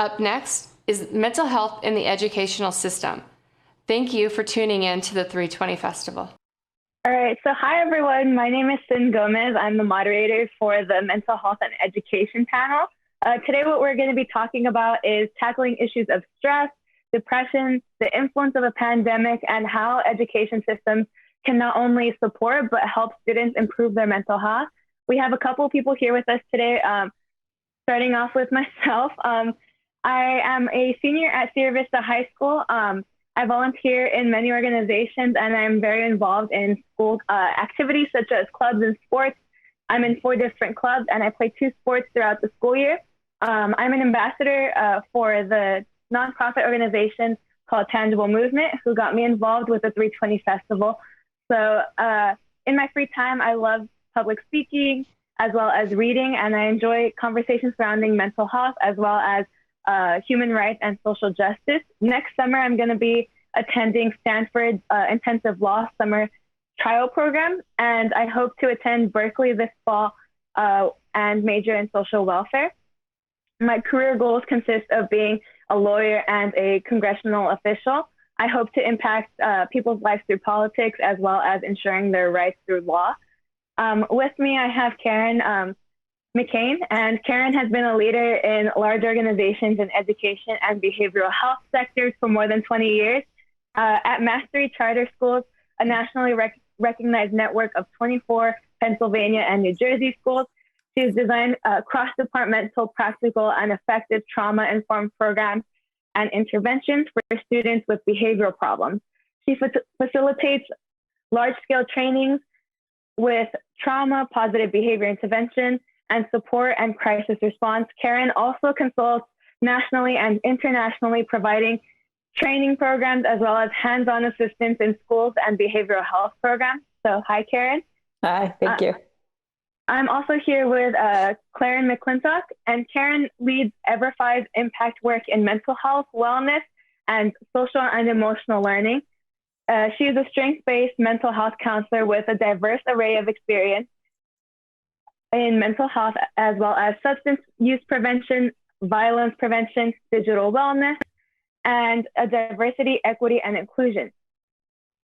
Up next is mental health in the educational system. Thank you for tuning in to the 320 Festival. All right, so hi everyone, my name is Sin Gomez. I'm the moderator for the Mental Health and Education panel. Today what we're going to be talking about is tackling issues of stress, depression, the influence of a pandemic, and how education systems can not only support but help students improve their mental health. We have a couple people here with us today, starting off with myself. I am a senior at Vista High School. I volunteer in many organizations and I'm very involved in school activities such as clubs and sports. I'm in 4 different clubs and I play 2 sports throughout the school year. I'm an ambassador for the nonprofit organization called Tangible Movement, who got me involved with the 320 Festival. So in my free time, I love public speaking as well as reading, and I enjoy conversations surrounding mental health as well as human rights and social justice. Next summer, I'm going to be attending Stanford's intensive law summer trial program, and I hope to attend Berkeley this fall and major in social welfare. My career goals consist of being a lawyer and a congressional official. I hope to impact people's lives through politics as well as ensuring their rights through law. With me, I have Karen McCain, and Karen has been a leader in large organizations in education and behavioral health sectors for more than 20 years. At Mastery Charter Schools, a nationally recognized network of 24 Pennsylvania and New Jersey schools, she has designed cross-departmental, practical, and effective trauma-informed programs and interventions for students with behavioral problems. She facilitates large-scale trainings with trauma, positive behavior intervention, and support and crisis response. Karen also consults nationally and internationally, providing training programs as well as hands-on assistance in schools and behavioral health programs. So hi, Karen. Hi, thank you. I'm also here with Karen McClintock, and Karen leads EVERFI's impact work in mental health, wellness, and social and emotional learning. She is a strengths-based mental health counselor with a diverse array of experience in mental health, as well as substance use prevention, violence prevention, digital wellness, and diversity, equity, and inclusion.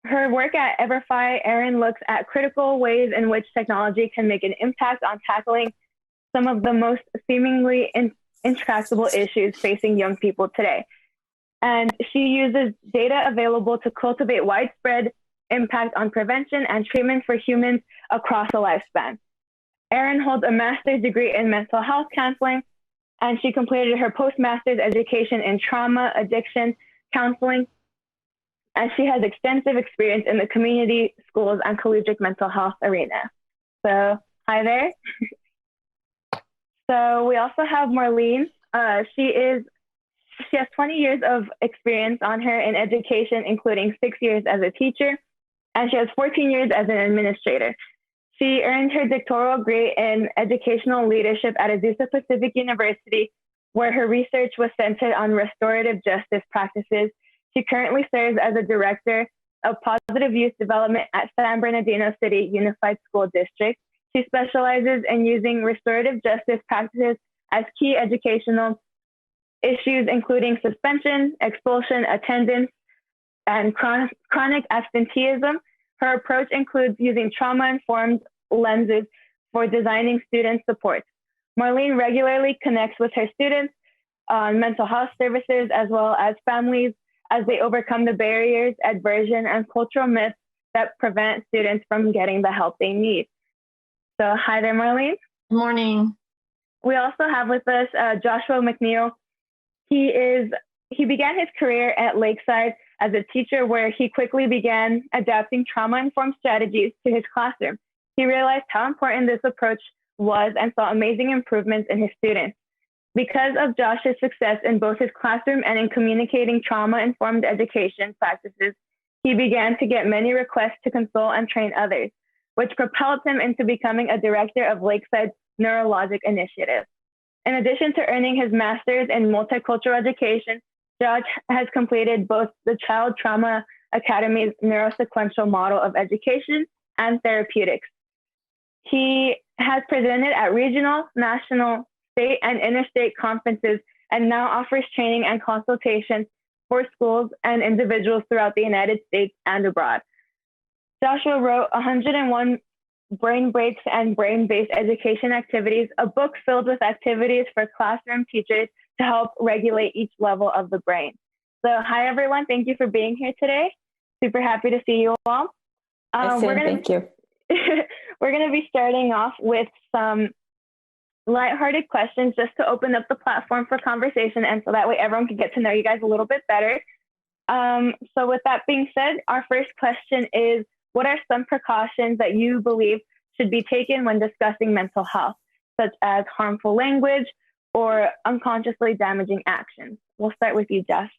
Her work at EVERFI, Erin looks at critical ways in which technology can make an impact on tackling some of the most seemingly intractable issues facing young people today. And she uses data available to cultivate widespread impact on prevention and treatment for humans across a lifespan. Erin holds a master's degree in mental health counseling, and she completed her postmaster's education in trauma, addiction, counseling, and she has extensive experience in the community, schools, and collegiate mental health arena. So, hi there. So we also have Marlene. She has 20 years of experience on her in education, including 6 years as a teacher, and she has 14 years as an administrator. She earned her doctoral degree in educational leadership at Azusa Pacific University, where her research was centered on restorative justice practices. She currently serves as a director of positive youth development at San Bernardino City Unified School District. She specializes in using restorative justice practices as key educational issues, including suspension, expulsion, attendance, and chronic absenteeism. Her approach includes using trauma-informed lenses for designing student support. Marlene regularly connects with her students on mental health services as well as families as they overcome the barriers, aversion, and cultural myths that prevent students from getting the help they need. So hi there, Marlene. Good morning. We also have with us Joshua Mcneil. He began his career at Lakeside as a teacher, where he quickly began adapting trauma-informed strategies to his classroom. He realized how important this approach was and saw amazing improvements in his students. Because of Josh's success in both his classroom and in communicating trauma-informed education practices, he began to get many requests to consult and train others, which propelled him into becoming a director of Lakeside's Neurologic Initiative. In addition to earning his master's in multicultural education, Josh has completed both the Child Trauma Academy's neurosequential model of education and therapeutics. He has presented at regional, national, state, and interstate conferences and now offers training and consultation for schools and individuals throughout the United States and abroad. Joshua wrote 101 Brain Breaks and Brain-Based Education Activities, a book filled with activities for classroom teachers to help regulate each level of the brain. So hi, everyone. Thank you for being here today. Super happy to see you all. Thank you. We're going to be starting off with some lighthearted questions just to open up the platform for conversation, and so that way everyone can get to know you guys a little bit better. So with that being said, our first question is, what are some precautions that you believe should be taken when discussing mental health, such as harmful language or unconsciously damaging actions? We'll start with you, Jeff.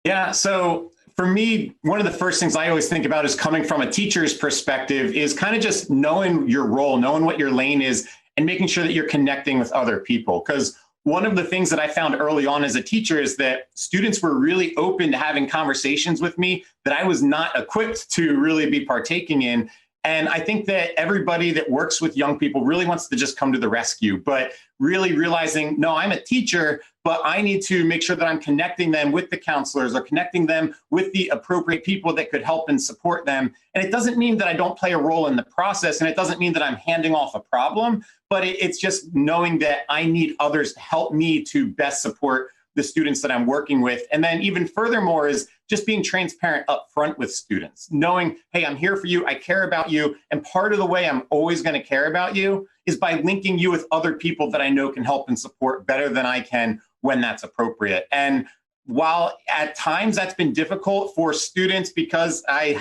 Yeah, so for me, one of the first things I always think about is coming from a teacher's perspective is kind of just knowing your role, knowing what your lane is, and making sure that you're connecting with other people. Because one of the things that I found early on as a teacher is that students were really open to having conversations with me that I was not equipped to really be partaking in. And I think that everybody that works with young people really wants to just come to the rescue, but really realizing, no, I'm a teacher, but I need to make sure that I'm connecting them with the counselors or connecting them with the appropriate people that could help and support them. And it doesn't mean that I don't play a role in the process, and it doesn't mean that I'm handing off a problem, but it's just knowing that I need others to help me to best support the students that I'm working with. And then even furthermore is just being transparent up front with students, knowing, hey, I'm here for you, I care about you. And part of the way I'm always going to care about you is by linking you with other people that I know can help and support better than I can when that's appropriate. And while at times that's been difficult for students because I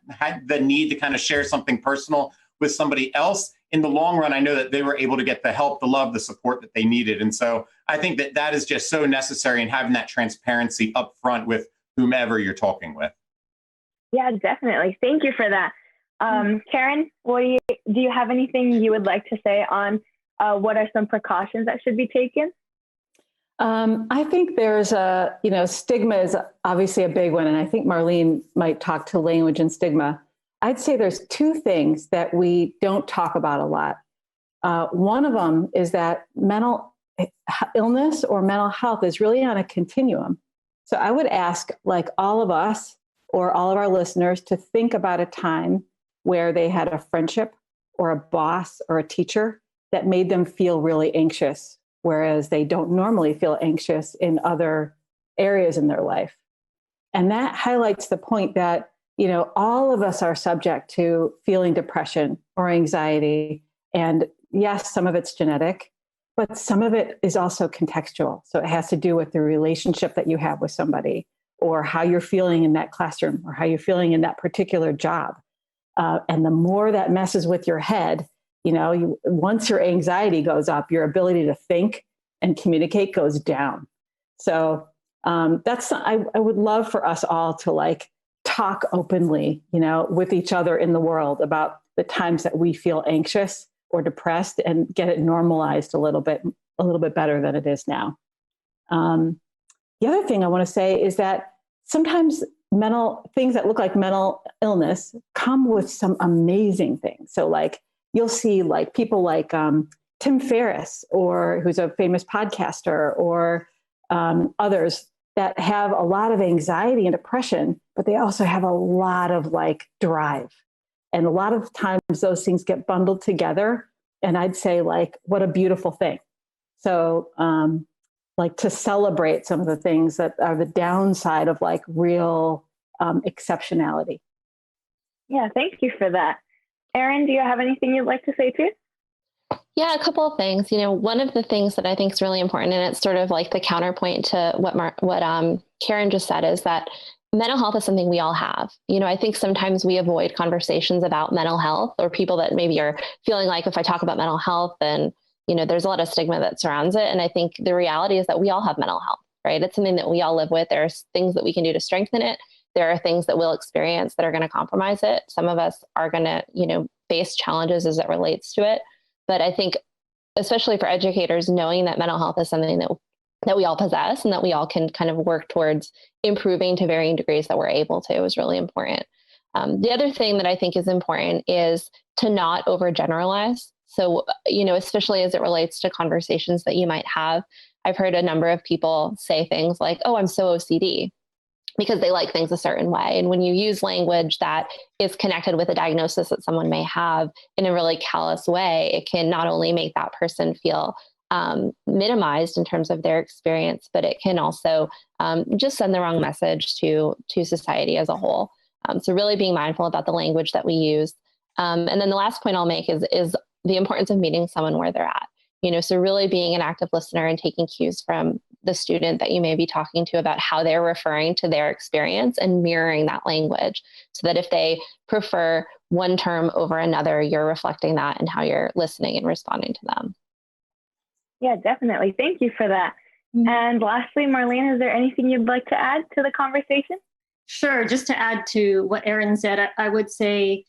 had the need to kind of share something personal with somebody else, in the long run, I know that they were able to get the help, the love, the support that they needed. And so I think that that is just so necessary in having that transparency up front with whomever you're talking with. Yeah, definitely. Thank you for that. Karen, do you have anything you would like to say on what are some precautions that should be taken? I think there's stigma is obviously a big one. And I think Marlene might talk to language and stigma. I'd say there's two things that we don't talk about a lot. One of them is that mental illness or mental health is really on a continuum. So I would ask like all of us or all of our listeners to think about a time where they had a friendship or a boss or a teacher that made them feel really anxious, whereas they don't normally feel anxious in other areas in their life. And that highlights the point that all of us are subject to feeling depression or anxiety. And yes, some of it's genetic, but some of it is also contextual. So it has to do with the relationship that you have with somebody or how you're feeling in that classroom or how you're feeling in that particular job. And the more that messes with your head, once your anxiety goes up, your ability to think and communicate goes down. So I would love for us all to talk openly, with each other in the world about the times that we feel anxious or depressed and get it normalized a little bit better than it is now. The other thing I want to say is that sometimes things that look like mental illness come with some amazing things. So you'll see people like Tim Ferriss, or who's a famous podcaster, or others that have a lot of anxiety and depression, but they also have a lot of drive. And a lot of times those things get bundled together. And I'd say what a beautiful thing. So to celebrate some of the things that are the downside of real exceptionality. Yeah, thank you for that. Erin, do you have anything you'd like to say too? Yeah, a couple of things. One of the things that I think is really important, and it's sort of like the counterpoint to what Karen just said, is that mental health is something we all have. I think sometimes we avoid conversations about mental health, or people that maybe are feeling like if I talk about mental health, then, there's a lot of stigma that surrounds it. And I think the reality is that we all have mental health, right? It's something that we all live with. There's things that we can do to strengthen it. There are things that we'll experience that are going to compromise it. Some of us are going to, face challenges as it relates to it. But I think, especially for educators, knowing that mental health is something that we all possess and that we all can kind of work towards improving to varying degrees that we're able to is really important. The other thing that I think is important is to not overgeneralize. So, especially as it relates to conversations that you might have, I've heard a number of people say things like, oh, I'm so OCD, because they like things a certain way. And when you use language that is connected with a diagnosis that someone may have in a really callous way, it can not only make that person feel minimized in terms of their experience, but it can also just send the wrong message to society as a whole. So really being mindful about the language that we use. And then the last point I'll make is the importance of meeting someone where they're at. So really being an active listener and taking cues from the student that you may be talking to about how they're referring to their experience and mirroring that language, so that if they prefer one term over another, you're reflecting that in how you're listening and responding to them. Yeah, definitely. Thank you for that. Mm-hmm. And lastly, Marlene, is there anything you'd like to add to the conversation? Sure. Just to add to what Erin said, I would say,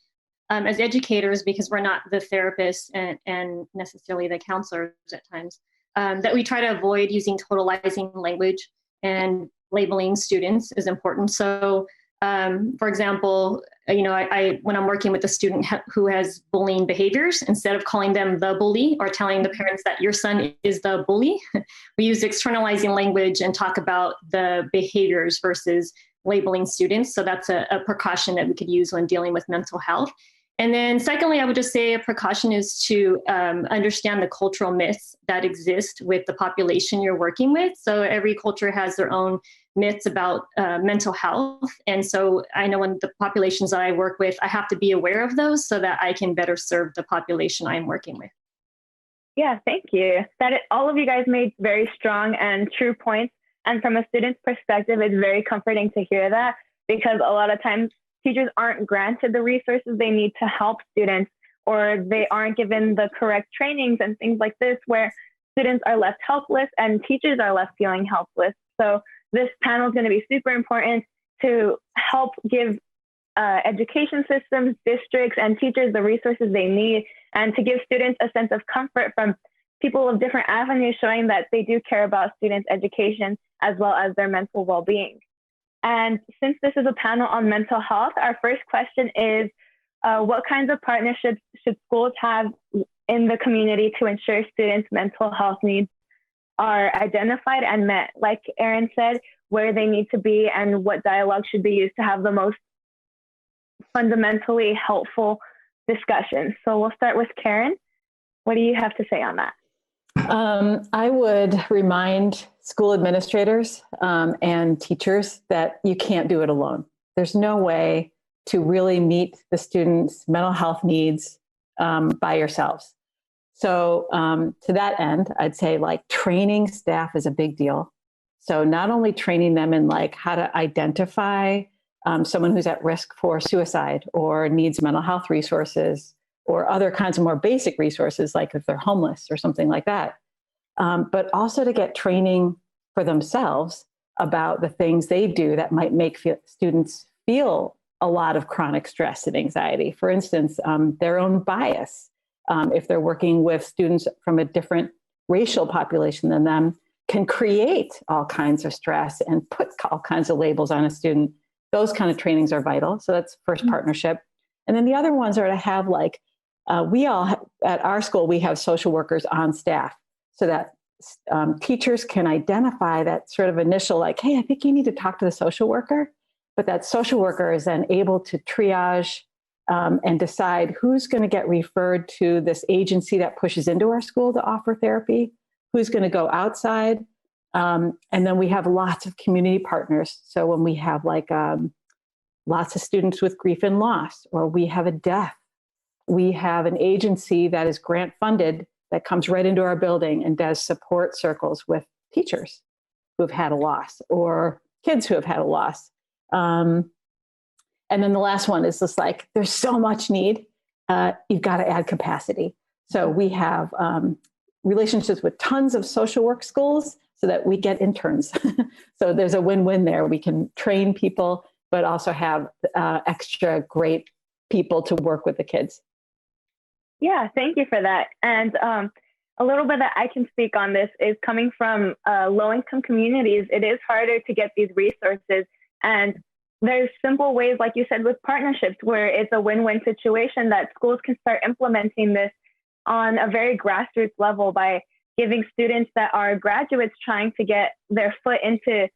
as educators, because we're not the therapists and necessarily the counselors at times, that we try to avoid using totalizing language, and labeling students is important. So, for example, I when I'm working with a student who has bullying behaviors, instead of calling them the bully or telling the parents that your son is the bully, we use externalizing language and talk about the behaviors versus labeling students. So that's a precaution that we could use when dealing with mental health. And then secondly, I would just say a precaution is to understand the cultural myths that exist with the population you're working with. So every culture has their own myths about mental health. And so I know in the populations that I work with, I have to be aware of those so that I can better serve the population I'm working with. Yeah, thank you. All of you guys made very strong and true points. And from a student's perspective, it's very comforting to hear that, because a lot of times teachers aren't granted the resources they need to help students, or they aren't given the correct trainings and things like this, where students are left helpless and teachers are left feeling helpless. So this panel is going to be super important to help give education systems, districts, and teachers the resources they need, and to give students a sense of comfort from people of different avenues, showing that they do care about students' education as well as their mental well-being. And since this is a panel on mental health, our first question is, what kinds of partnerships should schools have in the community to ensure students' mental health needs are identified and met? Like Erin said, where they need to be and what dialogue should be used to have the most fundamentally helpful discussion. So we'll start with Karen. What do you have to say on that? I would remind school administrators and teachers that you can't do it alone. There's no way to really meet the students' mental health needs by yourselves. So to that end, I'd say training staff is a big deal. So not only training them in how to identify someone who's at risk for suicide or needs mental health resources, or other kinds of more basic resources, like if they're homeless or something like that. But also to get training for themselves about the things they do that might make students feel a lot of chronic stress and anxiety. For instance, their own bias. If they're working with students from a different racial population than them, can create all kinds of stress and put all kinds of labels on a student. Those kind of trainings are vital. So that's first partnership. And then the other ones are to have at our school, we have social workers on staff, so that teachers can identify that sort of initial, hey, I think you need to talk to the social worker. But that social worker is then able to triage and decide who's going to get referred to this agency that pushes into our school to offer therapy, who's going to go outside. And then we have lots of community partners. So when we have lots of students with grief and loss, or we have a death, we have an agency that is grant funded that comes right into our building and does support circles with teachers who have had a loss or kids who have had a loss. And then the last one is just there's so much need. You've got to add capacity. So we have relationships with tons of social work schools so that we get interns. So there's a win-win there. We can train people, but also have extra great people to work with the kids. Yeah, thank you for that. And a little bit that I can speak on this is coming from low-income communities. It is harder to get these resources. And there's simple ways, like you said, with partnerships, where it's a win-win situation that schools can start implementing this on a very grassroots level by giving students that are graduates trying to get their foot into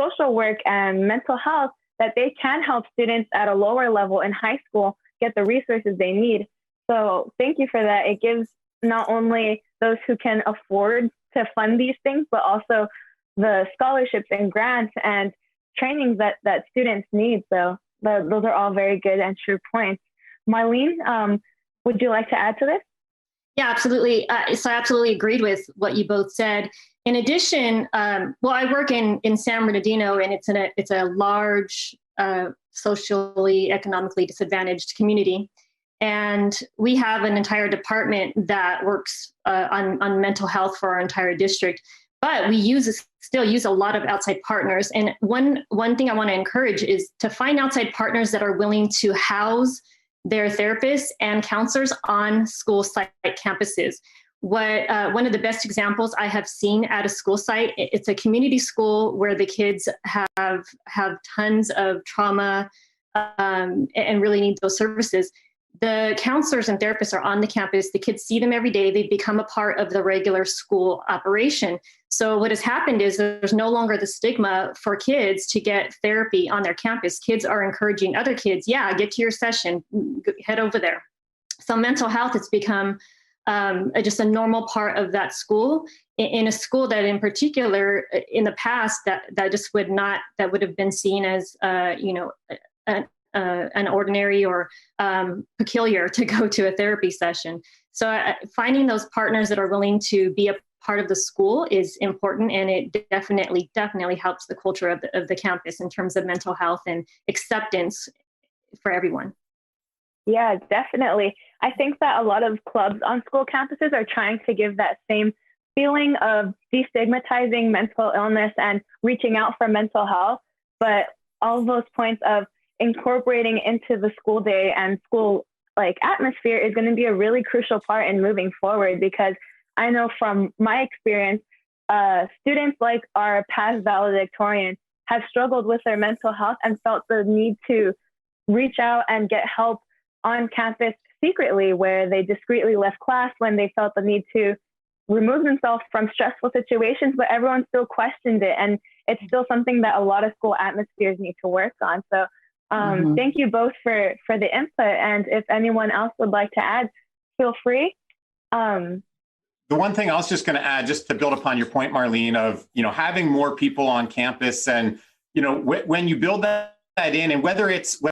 social work and mental health, that they can help students at a lower level in high school get the resources they need. So thank you for that. It gives not only those who can afford to fund these things, but also the scholarships and grants and trainings that students need. So those are all very good and true points. Marlene, would you like to add to this? Yeah, absolutely. So I absolutely agreed with what you both said. In addition, well, I work in San Bernardino, and it's a large, socially, economically disadvantaged community. And we have an entire department that works on mental health for our entire district. But we still use a lot of outside partners. And one thing I want to encourage is to find outside partners that are willing to house their therapists and counselors on school site campuses. One of the best examples I have seen at a school site, it's a community school where the kids have tons of trauma and really need those services. The counselors and therapists are on the campus. The kids see them every day. They become a part of the regular school operation. So what has happened is there's no longer the stigma for kids to get therapy on their campus. Kids are encouraging other kids, yeah, get to your session, head over there. So mental health has become just a normal part of that school, in a school that in particular in the past that just would have been seen as an ordinary or peculiar to go to a therapy session. So finding those partners that are willing to be a part of the school is important, and it definitely helps the culture of the campus in terms of mental health and acceptance for everyone. Yeah, definitely. I think that a lot of clubs on school campuses are trying to give that same feeling of destigmatizing mental illness and reaching out for mental health, but all of those points of incorporating into the school day and school atmosphere is going to be a really crucial part in moving forward, because I know from my experience, students like our past valedictorian have struggled with their mental health and felt the need to reach out and get help on campus secretly, where they discreetly left class when they felt the need to remove themselves from stressful situations, but everyone still questioned it. And it's still something that a lot of school atmospheres need to work on. So thank you both for the input. And if anyone else would like to add, feel free. The one thing I was just going to add, just to build upon your point, Marlene, of having more people on campus, and when you build that in, and whether it's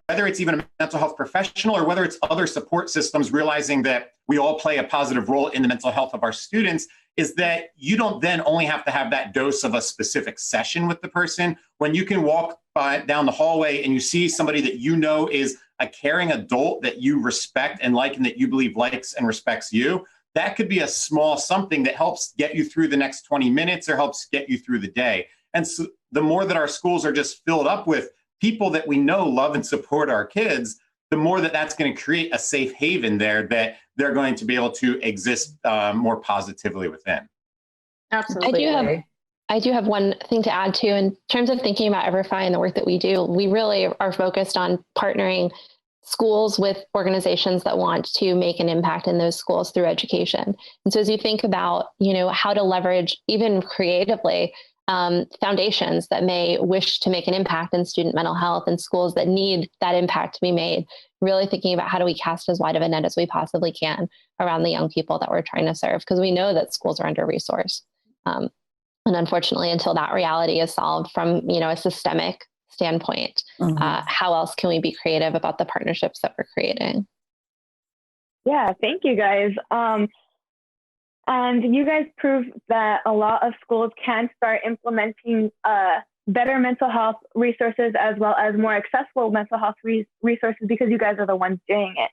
even a mental health professional or whether it's other support systems, realizing that we all play a positive role in the mental health of our students, is that you don't then only have to have that dose of a specific session with the person. When you can walk down the hallway and you see somebody that is a caring adult that you respect and like, and that you believe likes and respects you, that could be a small something that helps get you through the next 20 minutes or helps get you through the day. And so the more that our schools are just filled up with people that we know love and support our kids, the more that's going to create a safe haven there that they're going to be able to exist more positively within. Absolutely. I do have one thing to add too. In terms of thinking about EVERFI and the work that we do, we really are focused on partnering schools with organizations that want to make an impact in those schools through education. And so as you think about, how to leverage even creatively foundations that may wish to make an impact in student mental health and schools that need that impact to be made, really thinking about how do we cast as wide of a net as we possibly can around the young people that we're trying to serve, because we know that schools are under-resourced. And unfortunately, until that reality is solved from, a systemic standpoint, how else can we be creative about the partnerships that we're creating? Yeah, thank you guys. And you guys prove that a lot of schools can start implementing better mental health resources as well as more accessible mental health resources, because you guys are the ones doing it.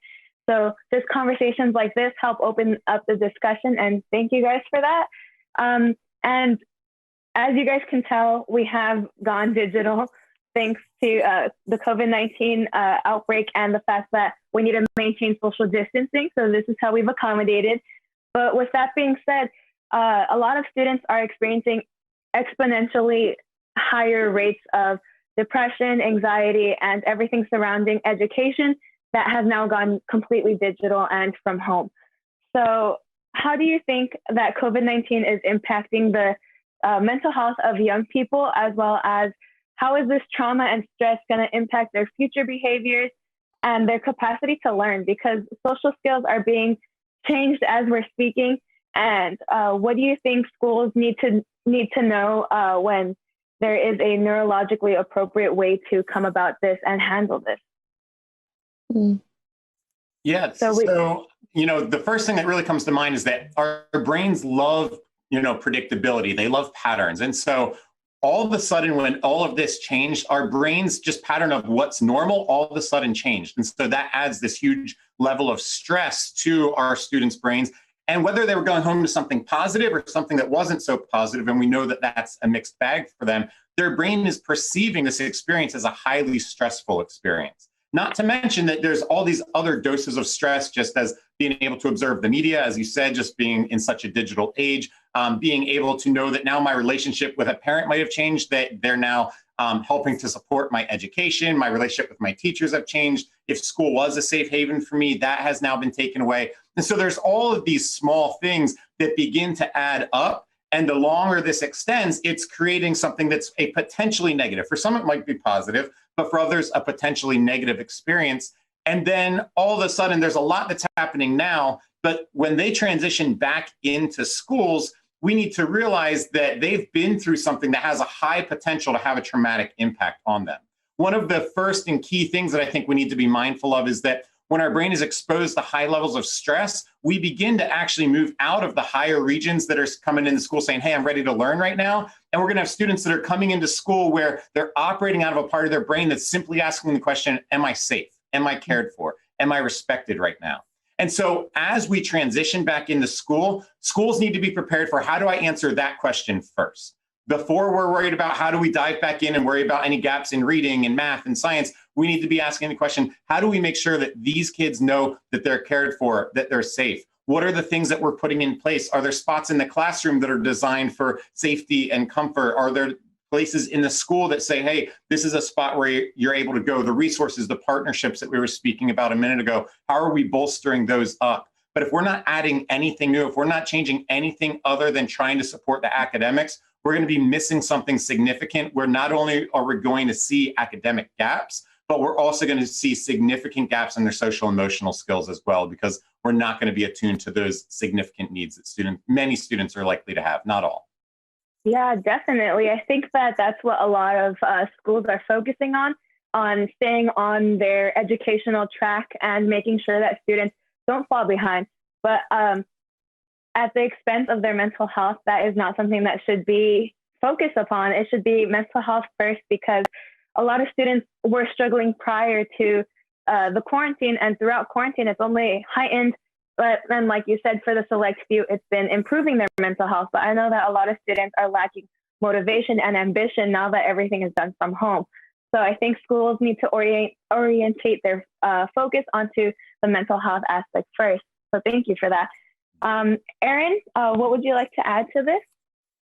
So just conversations like this help open up the discussion, and thank you guys for that. And as you guys can tell, we have gone digital thanks to the COVID-19 outbreak and the fact that we need to maintain social distancing. So this is how we've accommodated. But with that being said, a lot of students are experiencing exponentially higher rates of depression, anxiety, and everything surrounding education that has now gone completely digital and from home. So how do you think that COVID-19 is impacting the mental health of young people, as well as how is this trauma and stress going to impact their future behaviors and their capacity to learn? Because social skills are being changed as we're speaking. And what do you think schools need to know when there is a neurologically appropriate way to come about this and handle this? Yeah. So, you know, the first thing that really comes to mind is that our brains love, you know, predictability. They love patterns. And so all of a sudden, when all of this changed, our brains just pattern of what's normal all of a sudden changed. And so that adds this huge level of stress to our students' brains. And whether they were going home to something positive or something that wasn't so positive, and we know that that's a mixed bag for them, their brain is perceiving this experience as a highly stressful experience. Not to mention that there's all these other doses of stress, just as being able to observe the media, as you said, just being in such a digital age, being able to know that now my relationship with a parent might have changed, that they're now helping to support my education, my relationship with my teachers have changed. If school was a safe haven for me, that has now been taken away. And so there's all of these small things that begin to add up. And the longer this extends, it's creating something that's a potentially negative. For some, it might be positive, but for others, a potentially negative experience. And then all of a sudden, there's a lot that's happening now. But when they transition back into schools, we need to realize that they've been through something that has a high potential to have a traumatic impact on them. One of the first and key things that I think we need to be mindful of is that when our brain is exposed to high levels of stress, we begin to actually move out of the higher regions that are coming into school saying, hey, I'm ready to learn right now. And we're going to have students that are coming into school where they're operating out of a part of their brain that's simply asking the question, am I safe? Am I cared for? Am I respected right now? And so as we transition back into school, schools need to be prepared for, how do I answer that question first? Before we're worried about how do we dive back in and worry about any gaps in reading and math and science, we need to be asking the question, how do we make sure that these kids know that they're cared for, that they're safe? What are the things that we're putting in place? Are there spots in the classroom that are designed for safety and comfort? Are there places in the school that say, hey, this is a spot where you're able to go? The resources, the partnerships that we were speaking about a minute ago, how are we bolstering those up? But if we're not adding anything new, if we're not changing anything other than trying to support the academics, we're going to be missing something significant, where not only are we going to see academic gaps, but we're also going to see significant gaps in their social emotional skills as well, because we're not going to be attuned to those significant needs that many students are likely to have, not all. Yeah, definitely. I think that that's what a lot of schools are focusing on staying on their educational track and making sure that students don't fall behind. But at the expense of their mental health, that is not something that should be focused upon. It should be mental health first, because a lot of students were struggling prior to the quarantine, and throughout quarantine, it's only heightened. But then, like you said, for the select few, it's been improving their mental health. But I know that a lot of students are lacking motivation and ambition now that everything is done from home. So I think schools need to orientate their focus onto the mental health aspect first. So thank you for that. Erin, what would you like to add to this?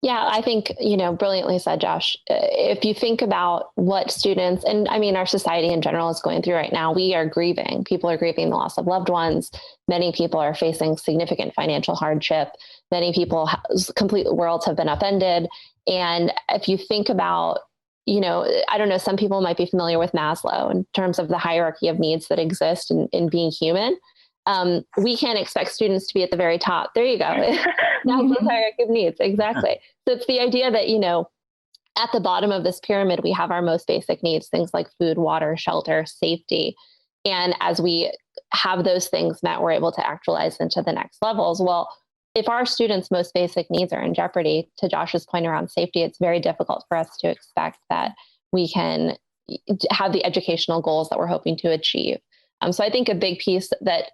Yeah, I think, brilliantly said, Josh. If you think about what students, and I mean, our society in general is going through right now, we are grieving. People are grieving the loss of loved ones. Many people are facing significant financial hardship. Many people's complete worlds have been upended. And if you think about, I don't know, some people might be familiar with Maslow in terms of the hierarchy of needs that exist in being human. We can't expect students to be at the very top. There you go. Maslow's hierarchy of needs. Exactly. So it's the idea that, at the bottom of this pyramid, we have our most basic needs, things like food, water, shelter, safety. And as we have those things met, we're able to actualize into the next levels. Well, if our students' most basic needs are in jeopardy, to Josh's point around safety, it's very difficult for us to expect that we can have the educational goals that we're hoping to achieve. So I think a big piece that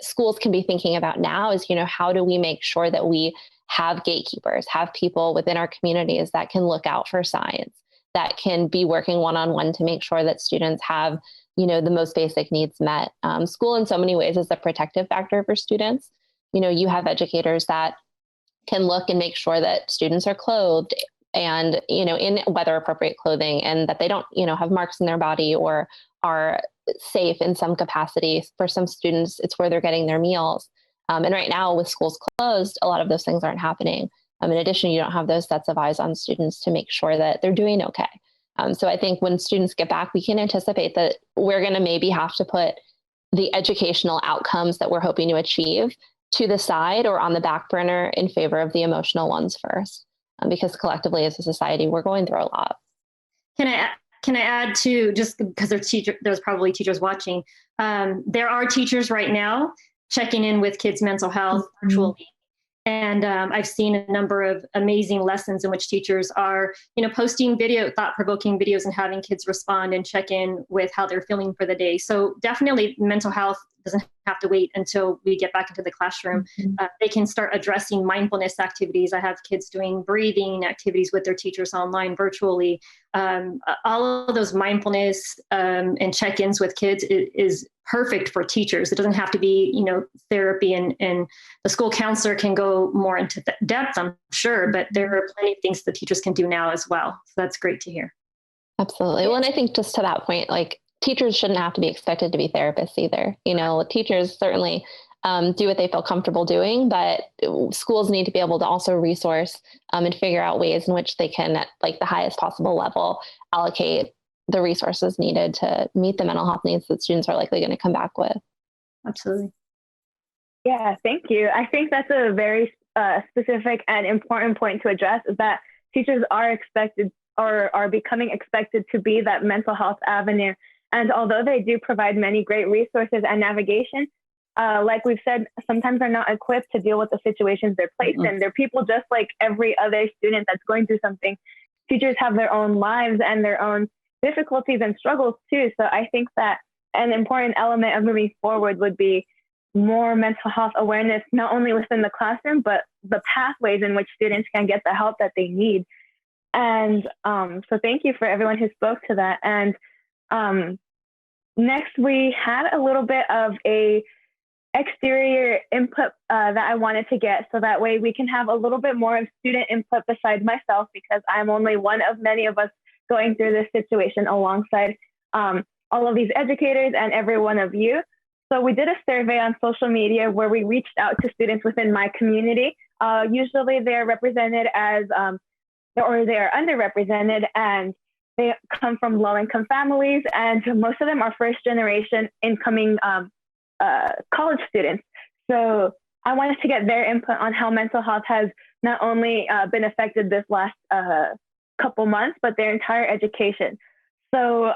schools can be thinking about now is, how do we make sure that we have gatekeepers, have people within our communities that can look out for signs, that can be working one-on-one to make sure that students have, the most basic needs met. School in so many ways is a protective factor for students. You have educators that can look and make sure that students are clothed and, in weather appropriate clothing, and that they don't, have marks in their body or are safe in some capacity. For some students, it's where they're getting their meals. And right now with schools closed, a lot of those things aren't happening. In addition, you don't have those sets of eyes on students to make sure that they're doing okay. So I think when students get back, we can anticipate that we're going to maybe have to put the educational outcomes that we're hoping to achieve to the side or on the back burner in favor of the emotional ones first, because collectively as a society, we're going through a lot. Can I add to, just because there's probably teachers watching, there are teachers right now checking in with kids' mental health virtually. And I've seen a number of amazing lessons in which teachers are, posting thought-provoking videos and having kids respond and check in with how they're feeling for the day. So definitely mental health doesn't have to wait until we get back into the classroom. They can start addressing mindfulness activities. I have kids doing breathing activities with their teachers online, virtually. All of those mindfulness and check-ins with kids is perfect for teachers. It doesn't have to be, therapy, and the school counselor can go more into depth, I'm sure, but there are plenty of things the teachers can do now as well. So that's great to hear. Absolutely. Well, and I think just to that point, like, teachers shouldn't have to be expected to be therapists either. Teachers certainly do what they feel comfortable doing, but schools need to be able to also resource and figure out ways in which they can, at like the highest possible level, allocate the resources needed to meet the mental health needs that students are likely going to come back with. Absolutely. Yeah, thank you. I think that's a very specific and important point to address, is that teachers are expected or are becoming expected to be that mental health avenue. And although they do provide many great resources and navigation, like we've said, sometimes they're not equipped to deal with the situations they're placed in. They're people just like every other student that's going through something. Teachers have their own lives and their own difficulties and struggles too. So I think that an important element of moving forward would be more mental health awareness, not only within the classroom, but the pathways in which students can get the help that they need. And so thank you for everyone who spoke to that. And next, we had a little bit of a exterior input that I wanted to get, so that way we can have a little bit more of student input besides myself, because I'm only one of many of us going through this situation alongside all of these educators and every one of you. So we did a survey on social media where we reached out to students within my community. Usually they're represented as, or they are underrepresented, and they come from low-income families, and most of them are first-generation incoming college students. So I wanted to get their input on how mental health has not only been affected this last couple months, but their entire education. So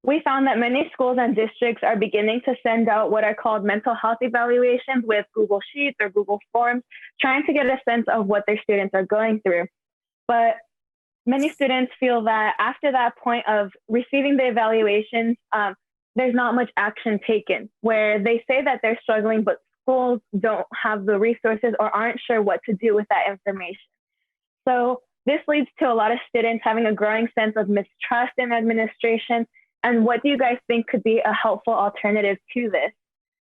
we found that many schools and districts are beginning to send out what are called mental health evaluations with Google Sheets or Google Forms, trying to get a sense of what their students are going through. But many students feel that after that point of receiving the evaluations, there's not much action taken, where they say that they're struggling, but schools don't have the resources or aren't sure what to do with that information. So this leads to a lot of students having a growing sense of mistrust in administration. And what do you guys think could be a helpful alternative to this?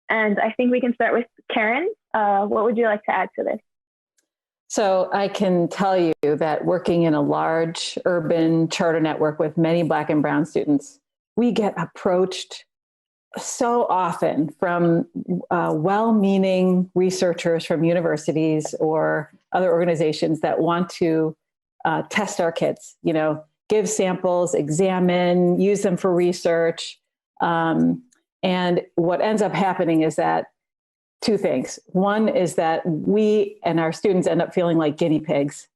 And I think we can start with Karen. What would you like to add to this? So I can tell you that working in a large urban charter network with many Black and Brown students, we get approached so often from well-meaning researchers from universities or other organizations that want to test our kids, give samples, examine, use them for research. And what ends up happening is that two things. One is that we and our students end up feeling like guinea pigs.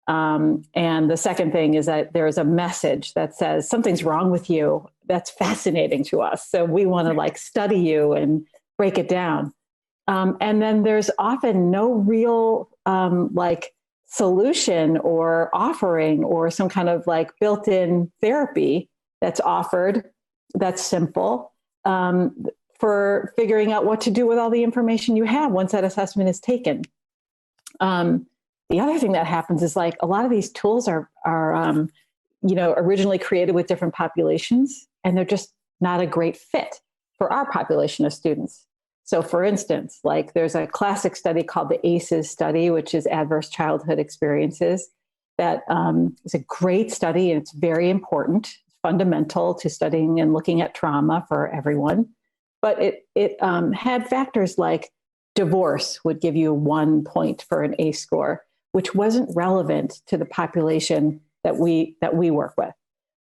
And the second thing is that there is a message that says something's wrong with you. That's fascinating to us. So we want to study you and break it down. And then there's often no real solution or offering or some kind of built-in therapy that's offered that's simple for figuring out what to do with all the information you have once that assessment is taken. The other thing that happens is a lot of these tools are originally created with different populations, and they're just not a great fit for our population of students. So for instance, there's a classic study called the ACEs study, which is Adverse Childhood Experiences. That is a great study, and it's very important, fundamental to studying and looking at trauma for everyone. But it had factors like divorce would give you 1 point for an ACE score, which wasn't relevant to the population that we work with.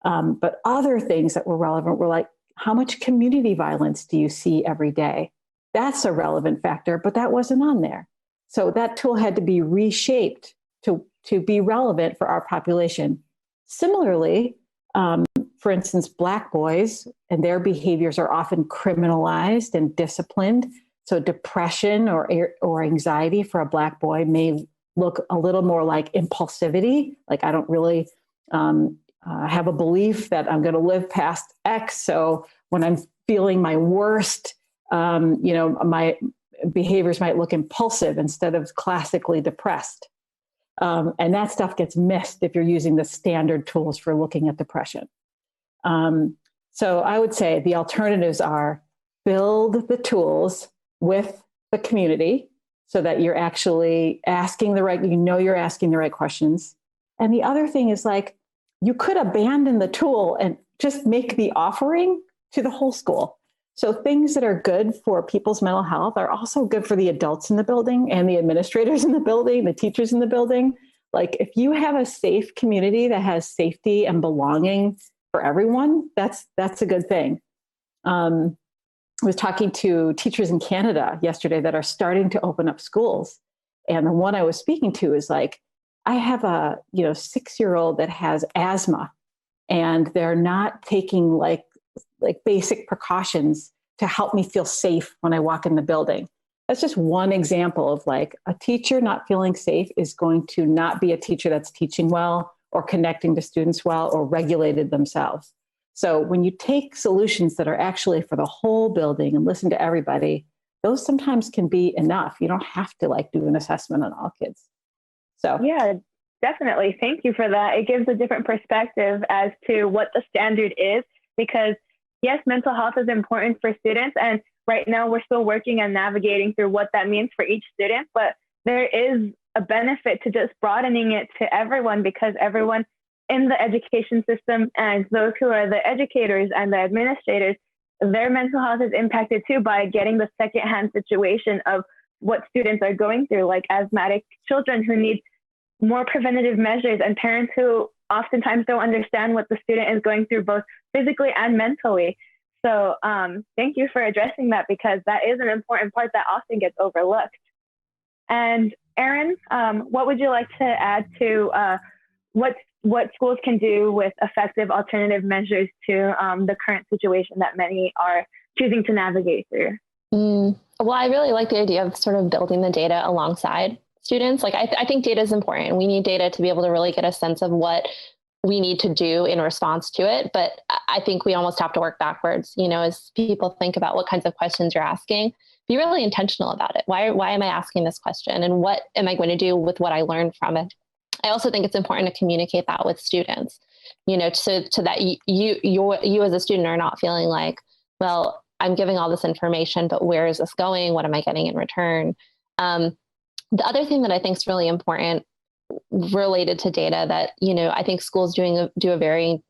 But other things that were relevant were like, how much community violence do you see every day? That's a relevant factor, but that wasn't on there. So that tool had to be reshaped to be relevant for our population. Similarly, for instance, Black boys and their behaviors are often criminalized and disciplined. So depression or anxiety for a Black boy may look a little more like impulsivity. Like, I don't really have a belief that I'm going to live past X. So when I'm feeling my worst, my behaviors might look impulsive instead of classically depressed. And that stuff gets missed if you're using the standard tools for looking at depression. So I would say the alternatives are build the tools with the community so that you're actually asking you're asking the right questions. And the other thing is, like, you could abandon the tool and just make the offering to the whole school. So things that are good for people's mental health are also good for the adults in the building and the administrators in the building, the teachers in the building. Like, if you have a safe community that has safety and belonging for everyone, that's a good thing. I was talking to teachers in Canada yesterday that are starting to open up schools. And the one I was speaking to is like, I have a 6-year-old that has asthma, and they're not taking like basic precautions to help me feel safe when I walk in the building. That's just one example of, like, a teacher not feeling safe is going to not be a teacher that's teaching well or connecting to students well or regulated themselves. So when you take solutions that are actually for the whole building and listen to everybody, those sometimes can be enough. You don't have to do an assessment on all kids. So yeah, definitely. Thank you for that. It gives a different perspective as to what the standard is, because yes, mental health is important for students. And right now we're still working on navigating through what that means for each student. But there is a benefit to just broadening it to everyone, because everyone in the education system and those who are the educators and the administrators, their mental health is impacted too by getting the secondhand situation of what students are going through, like asthmatic children who need more preventative measures, and parents who oftentimes don't understand what the student is going through, both physically and mentally. So thank you for addressing that, because that is an important part that often gets overlooked. And Erin, what would you like to add to what schools can do with effective alternative measures to the current situation that many are choosing to navigate through? Well, I really like the idea of sort of building the data alongside students. Like, I think data is important. We need data to be able to really get a sense of what we need to do in response to it. But I think we almost have to work backwards, as people think about what kinds of questions you're asking, be really intentional about it. Why am I asking this question? And what am I going to do with what I learned from it? I also think it's important to communicate that with students, so that you as a student are not feeling like, well, I'm giving all this information, but where is this going? What am I getting in return? The other thing that I think is really important related to data that, I think schools do a varying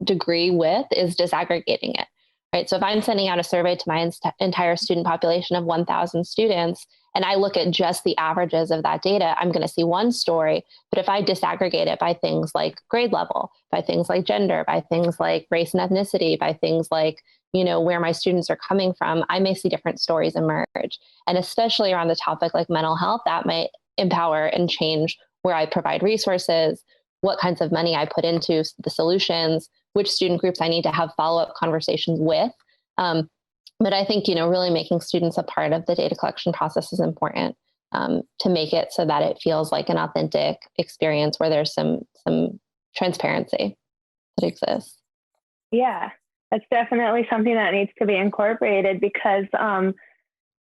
degree with is disaggregating it, right? So if I'm sending out a survey to my entire student population of 1,000 students, and I look at just the averages of that data, I'm going to see one story. But if I disaggregate it by things like grade level, by things like gender, by things like race and ethnicity, by things like, where my students are coming from, I may see different stories emerge. And especially around the topic like mental health, that might empower and change where I provide resources, what kinds of money I put into the solutions, which student groups I need to have follow-up conversations with. But I think, really making students a part of the data collection process is important to make it so that it feels like an authentic experience where there's some transparency that exists. Yeah, that's definitely something that needs to be incorporated, because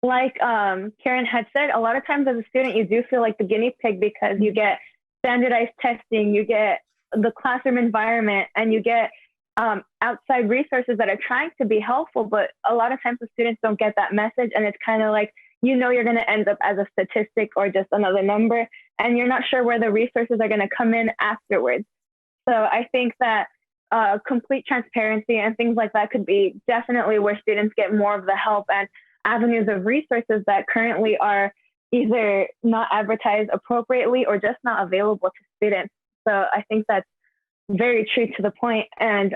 like Karen had said, a lot of times as a student, you do feel like the guinea pig, because you get standardized testing, you get the classroom environment, and you get outside resources that are trying to be helpful, but a lot of times the students don't get that message, and it's kind of like, you're going to end up as a statistic or just another number, and you're not sure where the resources are going to come in afterwards. So I think that complete transparency and things like that could be definitely where students get more of the help. And avenues of resources that currently are either not advertised appropriately or just not available to students. So I think that's very true to the point. And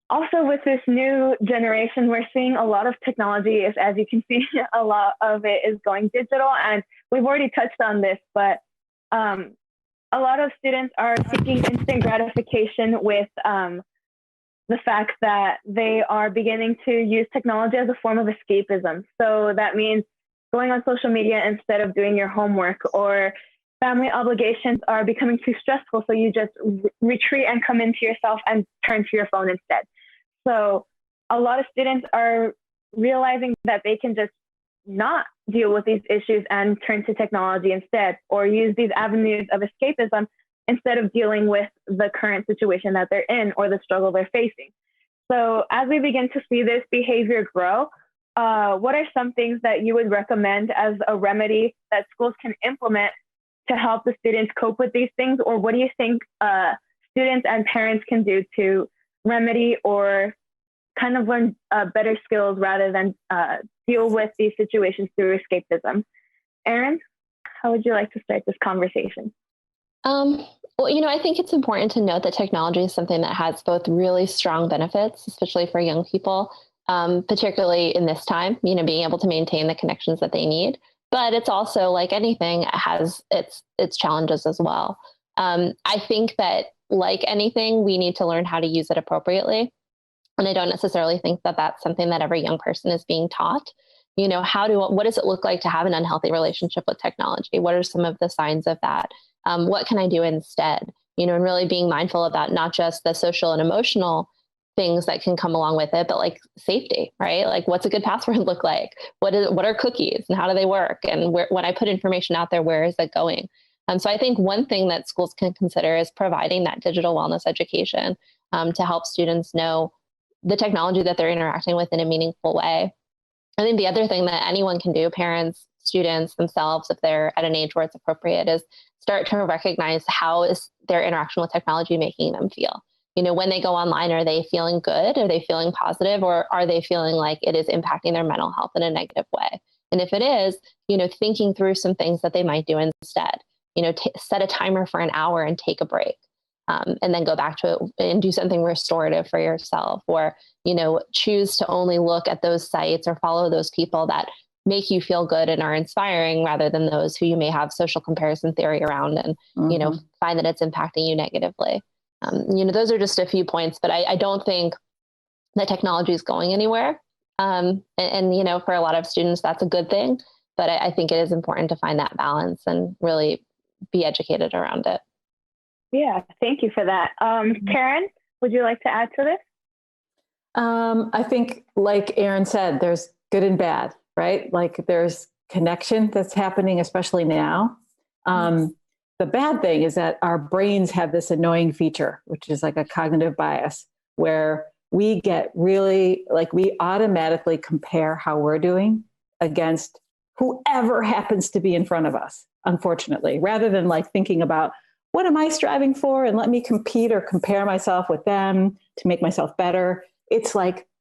also with this new generation, we're seeing a lot of technology, as you can see, a lot of it is going digital. And we've already touched on this, but a lot of students are seeking instant gratification with the fact that they are beginning to use technology as a form of escapism. So that means going on social media instead of doing your homework, or family obligations are becoming too stressful, so you just retreat and come into yourself and turn to your phone instead. So a lot of students are realizing that they can just not deal with these issues and turn to technology instead, or use these avenues of escapism instead of dealing with the current situation that they're in or the struggle they're facing. So as we begin to see this behavior grow, what are some things that you would recommend as a remedy that schools can implement to help the students cope with these things? Or what do you think students and parents can do to remedy or kind of learn better skills rather than deal with these situations through escapism? Erin, how would you like to start this conversation? Well, I think it's important to note that technology is something that has both really strong benefits, especially for young people, particularly in this time, being able to maintain the connections that they need. But it's also, like anything, it has its challenges as well. I think that, like anything, we need to learn how to use it appropriately. And I don't necessarily think that that's something that every young person is being taught. What does it look like to have an unhealthy relationship with technology? What are some of the signs of that? What can I do instead? And really being mindful about not just the social and emotional things that can come along with it, but like safety, right? Like, what's a good password look like? What are cookies and how do they work? And when I put information out there, where is it going? So I think one thing that schools can consider is providing that digital wellness education to help students know the technology that they're interacting with in a meaningful way. I think the other thing that anyone can do, parents, students themselves, if they're at an age where it's appropriate, is start to recognize how is their interaction with technology making them feel. When they go online, are they feeling good? Are they feeling positive? Or are they feeling like it is impacting their mental health in a negative way? And if it is, thinking through some things that they might do instead. Set a timer for an hour and take a break. And then go back to it and do something restorative for yourself, or, choose to only look at those sites or follow those people that make you feel good and are inspiring, rather than those who you may have social comparison theory around and, find that it's impacting you negatively. Those are just a few points, but I don't think that technology is going anywhere. And for a lot of students, that's a good thing, but I think it is important to find that balance and really be educated around it. Yeah, thank you for that. Karen, would you like to add to this? I think, like Erin said, there's good and bad, right? Like, there's connection that's happening, especially now. The bad thing is that our brains have this annoying feature, which is like a cognitive bias, where we get really, we automatically compare how we're doing against whoever happens to be in front of us, unfortunately, rather than thinking about, what am I striving for? And let me compete or compare myself with them to make myself better. It's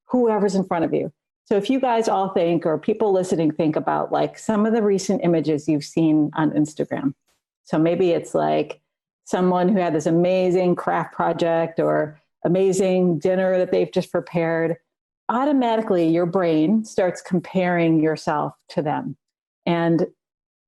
whoever's in front of you. So if you guys all think, or people listening think about some of the recent images you've seen on Instagram. So maybe it's someone who had this amazing craft project or amazing dinner that they've just prepared. Automatically, your brain starts comparing yourself to them. And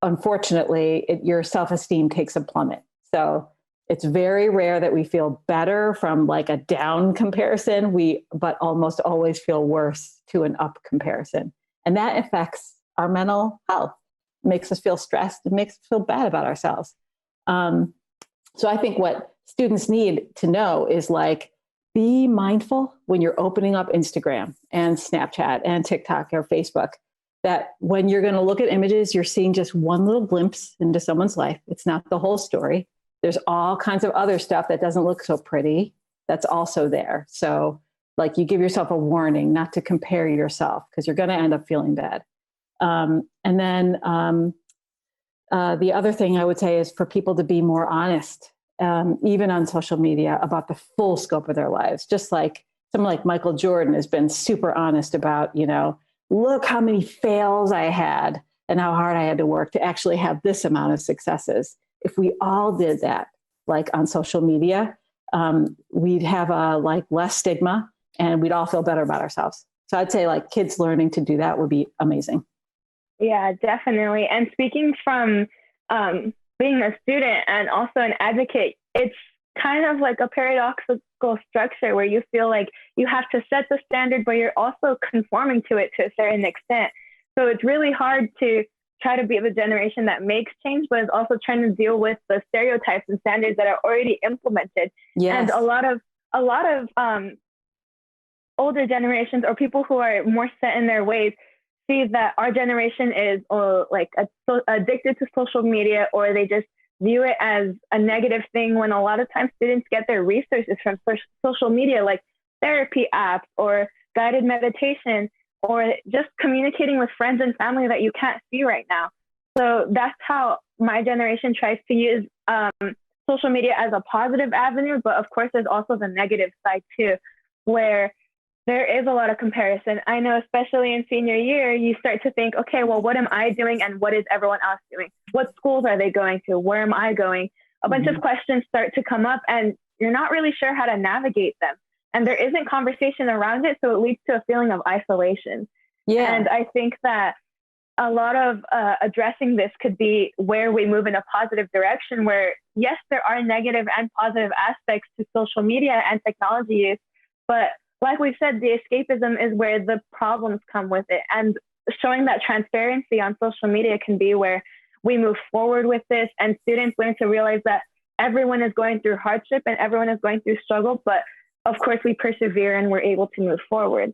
unfortunately, your self-esteem takes a plummet. So it's very rare that we feel better from a down comparison, but almost always feel worse to an up comparison. And that affects our mental health, makes us feel stressed, it makes us feel bad about ourselves. So I think what students need to know is be mindful when you're opening up Instagram and Snapchat and TikTok or Facebook, that when you're going to look at images, you're seeing just one little glimpse into someone's life. It's not the whole story. There's all kinds of other stuff that doesn't look so pretty that's also there. So you give yourself a warning not to compare yourself, because you're going to end up feeling bad. And then the other thing I would say is for people to be more honest, even on social media, about the full scope of their lives. Just like someone like Michael Jordan has been super honest about, look how many fails I had and how hard I had to work to actually have this amount of successes. If we all did that, like on social media, we'd have less stigma and we'd all feel better about ourselves. So I'd say like kids learning to do that would be amazing. Yeah, definitely. And speaking from being a student and also an advocate, it's kind of like a paradoxical structure where you feel like you have to set the standard, but you're also conforming to it to a certain extent. So it's really hard to try to be the generation that makes change, but is also trying to deal with the stereotypes and standards that are already implemented. Yes. And a lot of older generations or people who are more set in their ways see that our generation is addicted to social media, or they just view it as a negative thing, when a lot of times students get their resources from social media, like therapy apps or guided meditation, or just communicating with friends and family that you can't see right now. So that's how my generation tries to use social media as a positive avenue. But of course, there's also the negative side too, where there is a lot of comparison. I know, especially in senior year, you start to think, okay, well, what am I doing and what is everyone else doing? What schools are they going to? Where am I going? A bunch of questions start to come up and you're not really sure how to navigate them. And there isn't conversation around it, so it leads to a feeling of isolation. Yeah. And I think that a lot of addressing this could be where we move in a positive direction, where, yes, there are negative and positive aspects to social media and technology use, but like we've said, the escapism is where the problems come with it. And showing that transparency on social media can be where we move forward with this, and students learn to realize that everyone is going through hardship and everyone is going through struggle, but of course we persevere and we're able to move forward.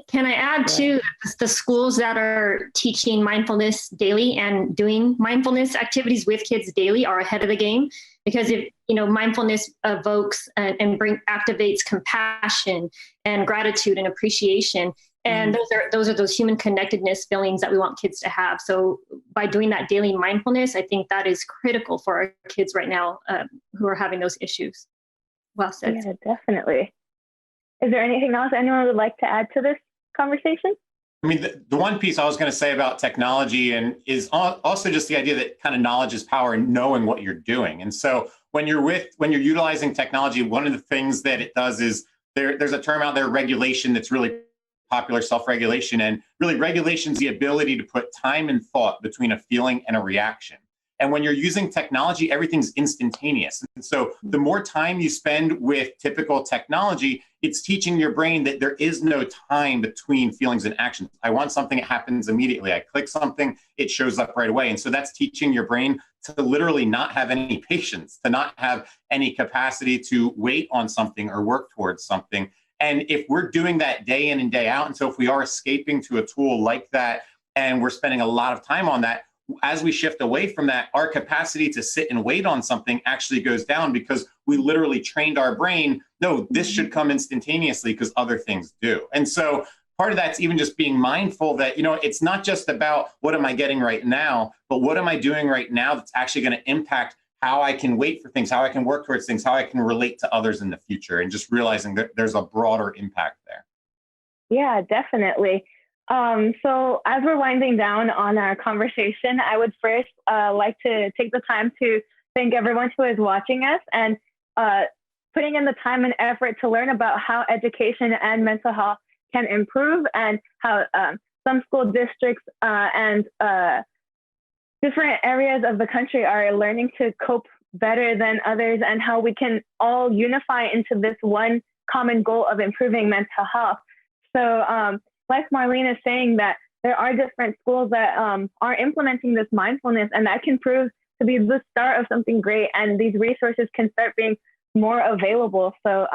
Can I add too, the schools that are teaching mindfulness daily and doing mindfulness activities with kids daily are ahead of the game, because if mindfulness evokes and activates compassion and gratitude and appreciation, and those are those human connectedness feelings that we want kids to have. So by doing that daily mindfulness, I think that is critical for our kids right now who are having those issues. Well said. Yeah, definitely. Is there anything else anyone would like to add to this conversation? I mean, the one piece I was going to say about technology is also just the idea that kind of knowledge is power and knowing what you're doing. And so when you're utilizing technology, one of the things that it does is there's a term out there, regulation, that's really popular, self-regulation. And really, regulation is the ability to put time and thought between a feeling and a reaction. And when you're using technology, everything's instantaneous. And so the more time you spend with typical technology, it's teaching your brain that there is no time between feelings and actions. I want something, it happens immediately. I click something, it shows up right away. And so that's teaching your brain to literally not have any patience, to not have any capacity to wait on something or work towards something. And if we're doing that day in and day out, and so if we are escaping to a tool like that, and we're spending a lot of time on that, as we shift away from that, our capacity to sit and wait on something actually goes down, because we literally trained our brain, no, this should come instantaneously because other things do. And so part of that's even just being mindful that, it's not just about what am I getting right now, but what am I doing right now that's actually going to impact how I can wait for things, how I can work towards things, how I can relate to others in the future, and just realizing that there's a broader impact there. Yeah, definitely. So as we're winding down on our conversation, I would first like to take the time to thank everyone who is watching us and putting in the time and effort to learn about how education and mental health can improve, and how some school districts and different areas of the country are learning to cope better than others, and how we can all unify into this one common goal of improving mental health. So like Marlene is saying, that there are different schools that are implementing this mindfulness, and that can prove to be the start of something great, and these resources can start being more available. So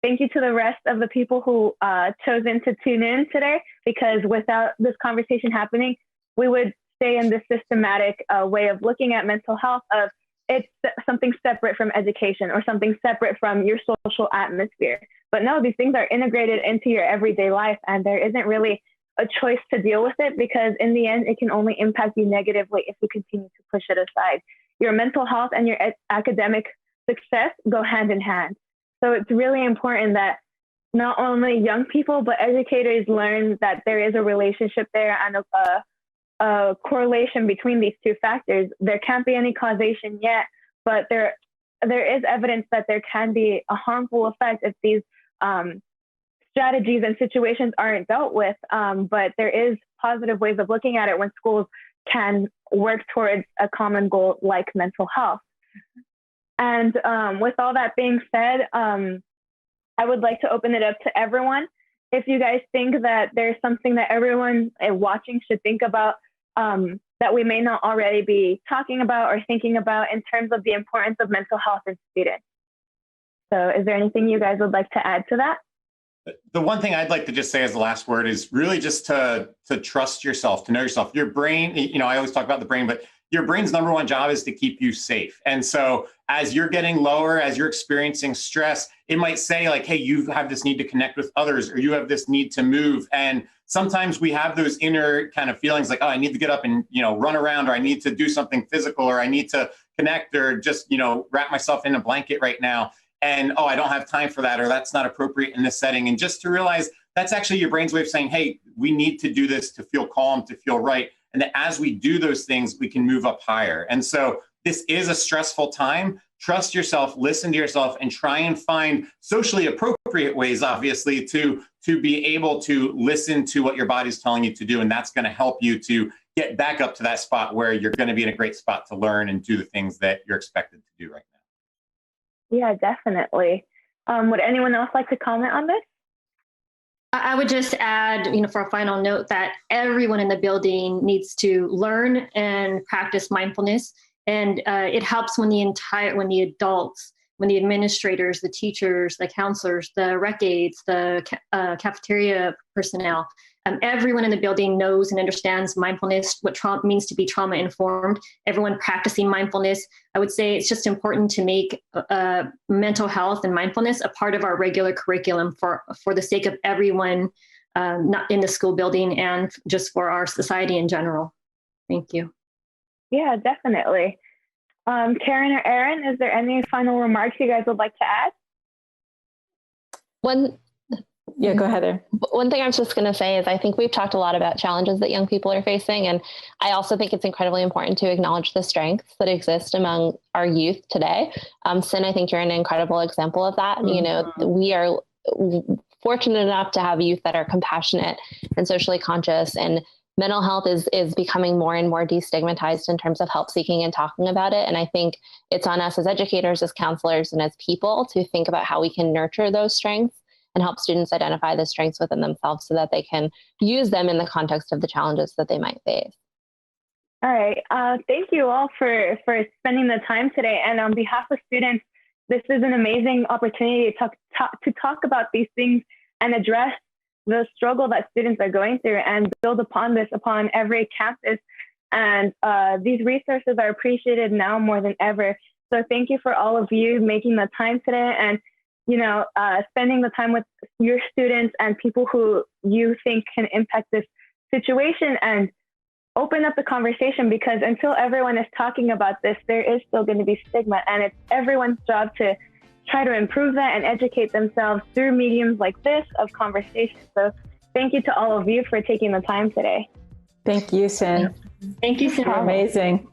thank you to the rest of the people who chosen to tune in today, because without this conversation happening, we would stay in this systematic way of looking at mental health of it's something separate from education or something separate from your social atmosphere. But no, these things are integrated into your everyday life, and there isn't really a choice to deal with it, because in the end, it can only impact you negatively if you continue to push it aside. Your mental health and your academic success go hand in hand. So it's really important that not only young people, but educators learn that there is a relationship there and a correlation between these two factors. There can't be any causation yet, but there is evidence that there can be a harmful effect if these strategies and situations aren't dealt with. But there is positive ways of looking at it when schools can work towards a common goal like mental health. And with all that being said, I would like to open it up to everyone. If you guys think that there's something that everyone watching should think about that we may not already be talking about or thinking about in terms of the importance of mental health in students. So is there anything you guys would like to add to that? The one thing I'd like to just say as the last word is really just to trust yourself, to know yourself. Your brain, I always talk about the brain, but your brain's number one job is to keep you safe. And so as you're getting lower, as you're experiencing stress, it might say like, hey, you have this need to connect with others, or you have this need to move. And sometimes we have those inner kind of feelings like, oh, I need to get up and, run around, or I need to do something physical, or I need to connect, or just, wrap myself in a blanket right now. And, oh, I don't have time for that, or that's not appropriate in this setting. And just to realize that's actually your brain's way of saying, hey, we need to do this to feel calm, to feel right. And that as we do those things, we can move up higher. And so this is a stressful time. Trust yourself, listen to yourself, and try and find socially appropriate ways, obviously, to be able to listen to what your body's telling you to do. And that's going to help you to get back up to that spot where you're going to be in a great spot to learn and do the things that you're expected to do right now. Yeah, definitely. Would anyone else like to comment on this? I would just add, for a final note, that everyone in the building needs to learn and practice mindfulness. And it helps when the adults, when the administrators, the teachers, the counselors, the rec aides, the cafeteria personnel, everyone in the building knows and understands mindfulness, what trauma means to be trauma informed. Everyone practicing mindfulness. I would say it's just important to make mental health and mindfulness a part of our regular curriculum for the sake of everyone, not in the school building, and just for our society in general. Thank you. Yeah, definitely. Karen or Erin, is there any final remarks you guys would like to add? Yeah, go ahead, Erin. One thing I was just going to say is I think we've talked a lot about challenges that young people are facing. And I also think it's incredibly important to acknowledge the strengths that exist among our youth today. Sin, I think you're an incredible example of that. Mm-hmm. We are fortunate enough to have youth that are compassionate and socially conscious, and mental health is becoming more and more destigmatized in terms of help seeking and talking about it. And I think it's on us as educators, as counselors, and as people to think about how we can nurture those strengths and help students identify the strengths within themselves so that they can use them in the context of the challenges that they might face. All right. Thank you all for spending the time today. And on behalf of students, this is an amazing opportunity to talk about these things and address the struggle that students are going through and build upon this upon every campus. And these resources are appreciated now more than ever. So thank you for all of you making the time today and spending the time with your students and people who you think can impact this situation and open up the conversation, because until everyone is talking about this, there is still going to be stigma, and it's everyone's job to try to improve that and educate themselves through mediums like this of conversation. So thank you to all of you for taking the time today. Thank you, Sin. Thank you, Sin. Amazing.